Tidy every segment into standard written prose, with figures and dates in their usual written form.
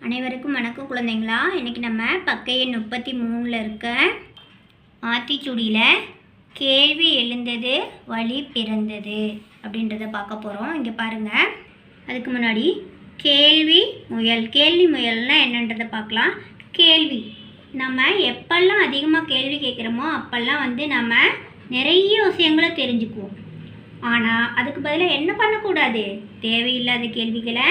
அனைவருக்கும் வணக்கம் குழந்தைங்களா. இன்றைக்கி நம்ம பக்க எண் 33 இருக்க ஆத்திச்சூடியில் கேள்வி எழுந்தது வழி பிறந்தது அப்படின்றத பார்க்க போகிறோம். இங்கே பாருங்கள். அதுக்கு முன்னாடி கேள்வி முயல்னால் என்னன்றதை பார்க்கலாம். கேள்வி நம்ம எப்பெல்லாம் அதிகமாக கேள்வி கேட்குறோமோ அப்போல்லாம் நம்ம நிறைய விஷயங்களை தெரிஞ்சுக்குவோம். ஆனால் அதுக்கு பதிலாக என்ன பண்ணக்கூடாது, தேவையில்லாத கேள்விகளை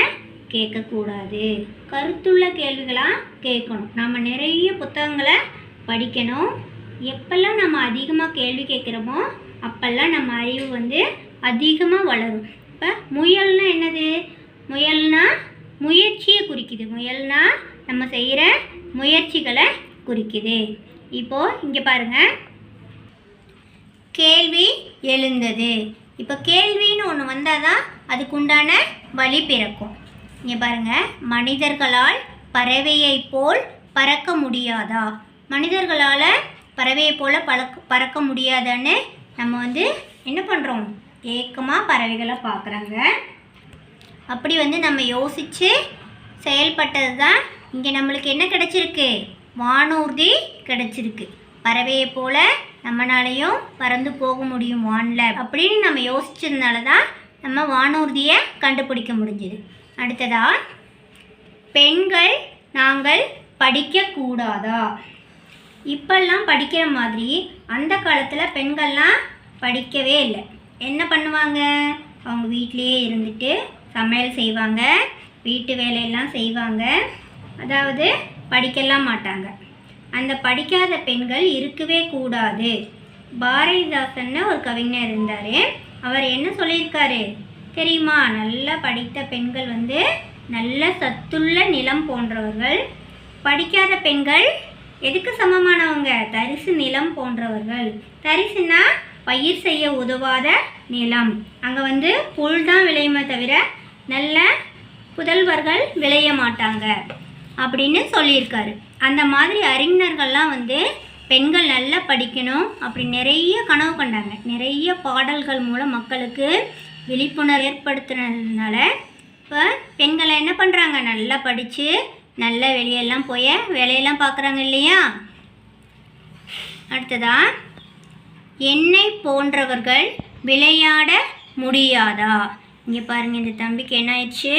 கேட்கக்கூடாது, கருத்துள்ள கேள்விகளாக கேட்கணும். நம்ம நிறைய புத்தகங்களை படிக்கணும். எப்பெல்லாம் நம்ம அதிகமாக கேள்வி கேட்குறோமோ அப்போல்லாம் நம்ம அறிவு அதிகமாக வளரும். இப்போ முயல்னா என்னது? முயல்னா முயற்சியை குறிக்குது. முயல்னா நம்ம செய்கிற முயற்சிகளை குறிக்குது. இப்போது இங்கே பாருங்கள், கேள்வி எழுந்தது. இப்போ கேள்வின்னு ஒன்று வந்தால் தான் அதுக்குண்டான வழி பிறக்கும். இங்கே பாருங்கள், மனிதர்களால் பறவையை போல் பறக்க முடியாதா? மனிதர்களால் பறவையை போல் பறக்க முடியாதான்னு நம்ம என்ன பண்ணுறோம், ஏக்கமாக பறவைகளை பார்க்குறாங்க. அப்படி நம்ம யோசித்து செயல்பட்டது தான் இங்கே நம்மளுக்கு என்ன கிடச்சிருக்கு, வானூர்தி கிடச்சிருக்கு. பறவையை போல் நம்மளாலையும் பறந்து போக முடியும் வானில் அப்படின்னு நம்ம யோசிச்சதுனால தான் நம்ம வானூர்தியை கண்டுபிடிக்க முடிஞ்சுது. அடுத்ததாக, பெண்கள் நாங்கள் படிக்கக்கூடாதா? இப்பெல்லாம் படிக்கிற மாதிரி அந்த காலத்தில் பெண்கள்லாம் படிக்கவே இல்லை. என்ன பண்ணுவாங்க, அவங்க வீட்டிலையே இருந்துட்டு சமையல் செய்வாங்க, வீட்டு வேலையெல்லாம் செய்வாங்க. அதாவது படிக்கலாம் மாட்டாங்க. அந்த படிக்காத பெண்கள் இருக்கவே கூடாது. பாரதிதாசன்னு ஒரு கவிஞர் இருந்தார். அவர் என்ன சொல்லியிருக்காரு தெரியுமா? நல்லா படித்த பெண்கள் நல்ல சத்துள்ள நிலம் போன்றவர்கள். படிக்காத பெண்கள் எதுக்கு சமமானவங்க? தரிசு நிலம் போன்றவர்கள். தரிசுனா பயிர் செய்ய உதவாத நிலம். அங்கே புல் தான் விளையுமே தவிர நல்ல புதல்வர்கள் விளைய மாட்டாங்க அப்படின்னு சொல்லியிருக்காரு. அந்த மாதிரி அறிஞர்கள்லாம் பெண்கள் நல்லா படிக்கணும் அப்படி நிறைய கனவு கண்டாங்க. நிறைய பாடல்கள் மூலம் மக்களுக்கு விழிப்புணர்வு ஏற்படுத்துனதுனால இப்போ பெண்களை என்ன பண்ணுறாங்க, நல்லா படித்து நல்ல வெளியெல்லாம் போய் வேலையெல்லாம் பார்க்குறாங்க இல்லையா? அடுத்ததாக, என்னை போன்றவர்கள் விளையாட முடியாதா? இங்கே பாருங்கள், இந்த தம்பிக்கு என்ன ஆயிடுச்சு,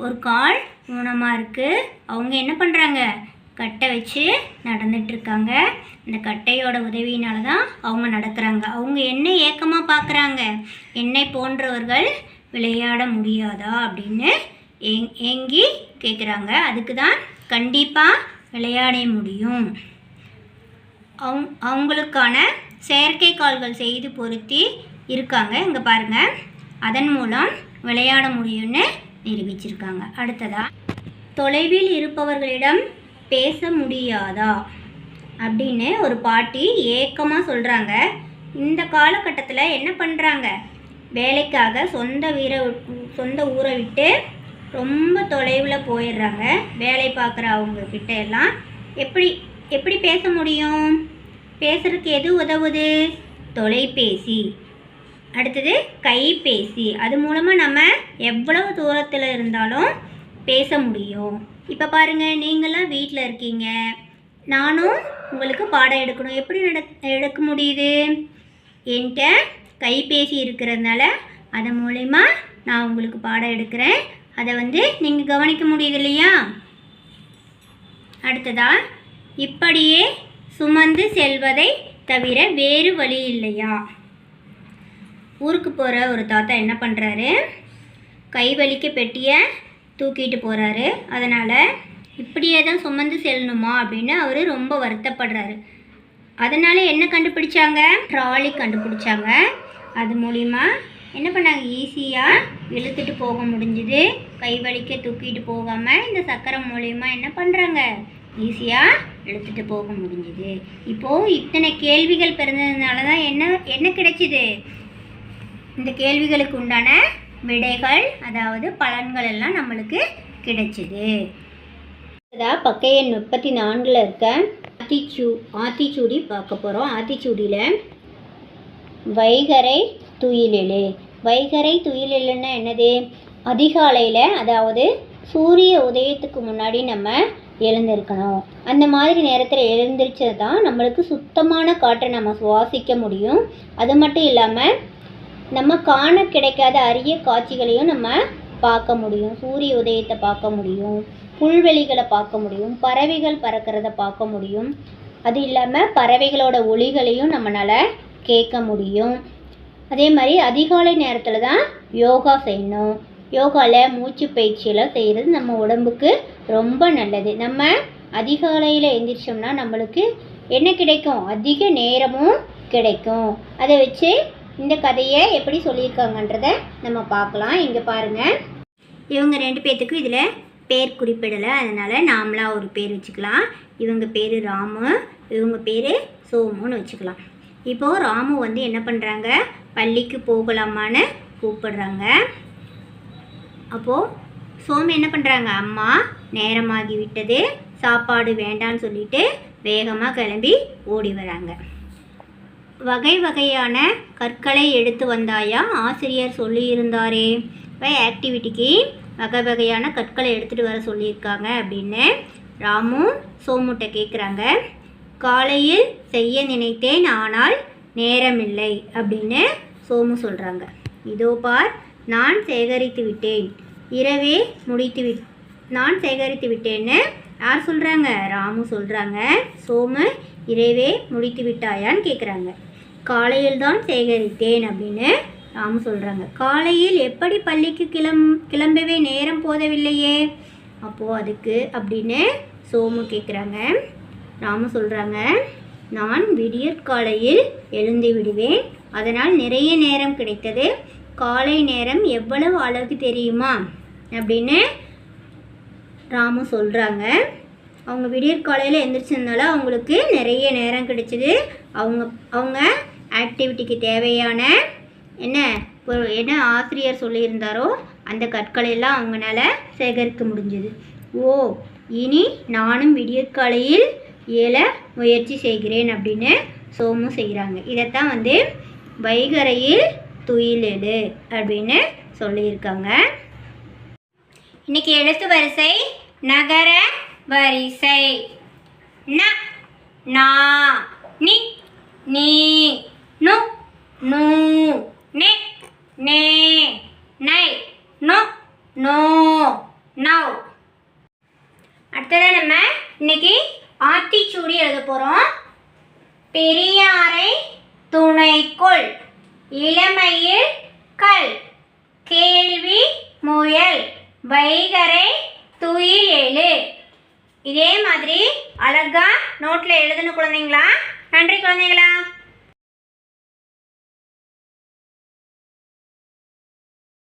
ஒரு கால் ஊனமாக இருக்குது. அவங்க என்ன பண்ணுறாங்க, கட்டை வச்சு நடந்துட்டுருக்காங்க. இந்த கட்டையோட உதவியினால தான் அவங்க நடக்கிறாங்க. அவங்க என்ன ஏக்கமாக பார்க்குறாங்க, என்னை போன்றவர்கள் விளையாட முடியாதா அப்படின்னு ஏங்கி கேட்குறாங்க. அதுக்கு தான் கண்டிப்பாக விளையாட முடியும். அவங்களுக்கான செயற்கைக்கால்கள் செய்து பொருத்தி இருக்காங்க. இங்கே பாருங்கள், அதன் மூலம் விளையாட முடியும்னு நிரூபிச்சிருக்காங்க. அடுத்ததாக, தொலைவில் இருப்பவர்களிடம் பேச முடியாதா அப்படின்னு ஒரு பாட்டி ஏக்கமாக சொல்கிறாங்க. இந்த காலகட்டத்தில் என்ன பண்ணுறாங்க, வேலைக்காக சொந்த ஊரை விட்டு ரொம்ப தொலைவில் போயிடுறாங்க. வேலை பார்க்குற அவங்கக்கிட்ட எல்லாம் எப்படி பேச முடியும்? பேசுறதுக்கு எது உதவுது? தொலைபேசி. அடுத்தது கைபேசி. அது மூலமாக நம்ம எவ்வளவு தூரத்தில் இருந்தாலும் பேச முடியும். இப்போ பாருங்கள், நீங்களாம் வீட்டில் இருக்கீங்க, நானும் உங்களுக்கு பாடம் எடுக்கணும். எப்படி எடுக்க முடியுது? என்கிட்ட கைபேசி இருக்கிறதுனால அது மூலமா நான் உங்களுக்கு பாடம் எடுக்கிறேன். அதை நீங்கள் கவனிக்க முடியுது இல்லையா? அடுத்ததாக, இப்படியே சுமந்து செல்வதை தவிர வேறு வழி இல்லையா? ஊருக்கு போகிற ஒரு தாத்தா என்ன பண்ணுறாரு, கைவலிக்க பெட்டியை தூக்கிட்டு போகிறாரு. அதனால் இப்படியே தான் சுமந்து செல்லணுமா அப்படின்னு அவர் ரொம்ப வருத்தப்படுறாரு. அதனால் என்ன கண்டுபிடிச்சாங்க, ட்ராலி கண்டுபிடிச்சாங்க. அது மூலிமா என்ன பண்ணாங்க, ஈஸியாக இழுத்துட்டு போக முடிஞ்சுது. கைவலிக்க தூக்கிட்டு போகாமல் இந்த சக்கரம் மூலிமா என்ன பண்ணுறாங்க, ஈஸியாக இழுத்துட்டு போக முடிஞ்சுது. இப்போது இத்தனை கேள்விகள் பிறந்ததுனால தான் என்ன கிடைச்சிது, இந்த கேள்விகளுக்கு உண்டான விடைகள், அதாவது பலன்கள் எல்லாம் நம்மளுக்கு கிடைச்சிது. அதான் பக்க எண் 34 இருக்க ஆத்திச்சூடி பார்க்க போகிறோம். ஆத்திச்சூடியில் வைகறை துயிலெழு. வைகறை துயிலெழுன்னா என்னது, அதிகாலையில், அதாவது சூரிய உதயத்துக்கு முன்னாடி நம்ம எழுந்திருக்கணும். அந்த மாதிரி நேரத்தில் எழுந்திரிச்சது தான் நம்மளுக்கு சுத்தமான காற்றை நம்ம சுவாசிக்க முடியும். அது மட்டும் இல்லாமல் நம்ம காண கிடைக்காத அரிய காட்சிகளையும் நம்ம பார்க்க முடியும். சூரிய உதயத்தை பார்க்க முடியும், புல்வெளிகளை பார்க்க முடியும், பறவைகள் பறக்கிறத பார்க்க முடியும். அது இல்லாமல் பறவைகளோட ஒலிகளையும் நம்மளால் கேட்க முடியும். அதே மாதிரி அதிகாலை நேரத்தில் தான் யோகா செய்யணும். யோகாவில் மூச்சு பயிற்சியெல்லாம் செய்கிறது நம்ம உடம்புக்கு ரொம்ப நல்லது. நம்ம அதிகாலையில் எழுந்திரிச்சோம்னா நம்மளுக்கு என்ன கிடைக்கும்? அதிக நேரமும் கிடைக்கும். அதை வச்சு இந்த கதையை எப்படி சொல்லியிருக்காங்கன்றதை நம்ம பார்க்கலாம். இங்கே பாருங்கள், இவங்க 2 பேர்த்துக்கும் இதில் பேர் குறிப்பிடலை, அதனால் நாமளாக ஒரு பேர் வச்சுக்கலாம். இவங்க பேர் ராமு, இவங்க பேர் சோமுன்னு வச்சுக்கலாம். இப்போது ராமு வந்து என்ன பண்ணுறாங்க, பள்ளிக்கு போகலாமான்னு கூப்பிடுறாங்க. அப்போது சோமு என்ன பண்ணுறாங்க, அம்மா நேரமாகி விட்டது, சாப்பாடு வேண்டான்னு சொல்லிட்டு வேகமாக கிளம்பி ஓடி வராங்க. வகை வகையான கற்களை எடுத்து வந்தாயா, ஆசிரியர் சொல்லியிருந்தாரே. இப்போ ஆக்டிவிட்டிக்கு வகை வகையான கற்களை எடுத்துகிட்டு வர சொல்லியிருக்காங்க அப்படின்னு ராமு சோமுட்ட கேட்குறாங்க. காலையில் செய்ய நினைத்தேன், ஆனால் நேரமில்லை அப்படின்னு சோமு சொல்கிறாங்க. இதோ பார், நான் சேகரித்து விட்டேன், இரவே நான் சேகரித்து விட்டேன்னு யார் சொல்கிறாங்க? ராமு சொல்கிறாங்க. சோமு இரவே முடித்து விட்டாயான்னு கேட்குறாங்க. காலையில் தான் சேகரித்தேன் அப்படின்னு ராமு சொல்கிறாங்க. காலையில் எப்படி பள்ளிக்கு கிளம்பவே நேரம் போதவில்லையே, அப்போது அதுக்கு அப்படின்னு சோமு கேட்குறாங்க. ராமு சொல்கிறாங்க, நான் விடியற்காலையில் எழுந்து விடுவேன், அதனால் நிறைய நேரம் கிடைத்தது. காலை நேரம் எவ்வளவு அழகு தெரியுமா அப்படின்னு ராமு சொல்கிறாங்க. அவங்க விடியற்காலையில் எழுந்திரிச்சதுனால அவங்களுக்கு நிறைய நேரம் கிடைச்சிது. அவங்க ஆக்டிவிட்டிக்கு தேவையான என்ன ஆசிரியர் சொல்லியிருந்தாரோ அந்த கற்களையெல்லாம் அவங்களால சேகரிக்க முடிஞ்சுது. ஓ, இனி நானும் விடியற்காலையில் எழ முயற்சி செய்கிறேன் அப்படின்னு சோமு செய்கிறாங்க. இதைத்தான் வந்து வைகரையில் துயிலெழு அப்படின்னு சொல்லியிருக்காங்க. இன்னைக்கு எழுத்து வரிசை நகர வரிசை. ந, நா, நி, நீ, நு, நூ, நெ, நே, நை, நொ, நோ, நௌ. அடுத்ததான் நம்ம இன்னைக்கு ஆத்திச்சூடி எழுத போகிறோம். பெரியாரை துணைக்கொள், இளமையில் கல், கேள்வி முயல், வைகரை துயிலெழு. இதே மாதிரி அழகா நோட்டில் எழுதணும் குழந்தைங்களா. நன்றி குழந்தைங்களா.